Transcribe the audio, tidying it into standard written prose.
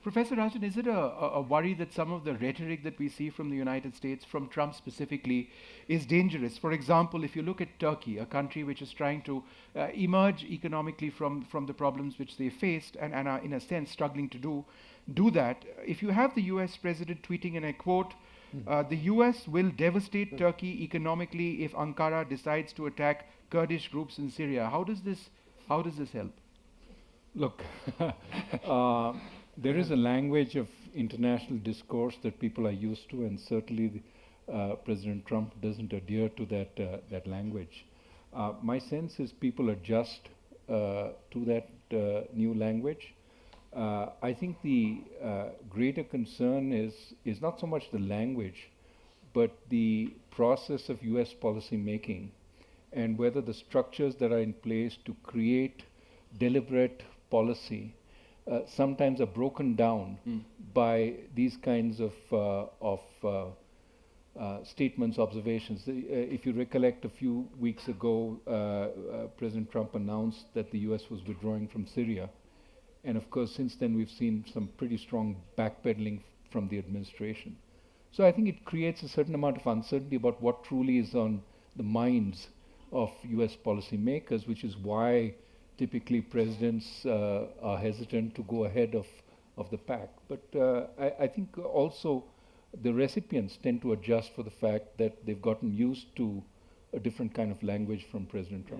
Professor Rajan, is it a worry that some of the rhetoric that we see from the United States, from Trump specifically, is dangerous? For example, if you look at Turkey, a country which is trying to emerge economically from the problems which they faced and are, in a sense, struggling to do that, if you have the US president tweeting, and I quote, the US will devastate Turkey economically if Ankara decides to attack Kurdish groups in Syria. How does this help? Look, there is a language of international discourse that people are used to, and certainly President Trump doesn't adhere to that language. My sense is people adjust to that new language. I think the greater concern is not so much the language, but the process of US policy making, and whether the structures that are in place to create deliberate policy sometimes are broken down by these kinds of statements, observations. If you recollect, a few weeks ago, President Trump announced that the US was withdrawing from Syria. And of course, since then, we've seen some pretty strong backpedaling from the administration. So I think it creates a certain amount of uncertainty about what truly is on the minds of US policymakers, which is why typically presidents are hesitant to go ahead of the pack. But I think also the recipients tend to adjust for the fact that they've gotten used to a different kind of language from President Trump.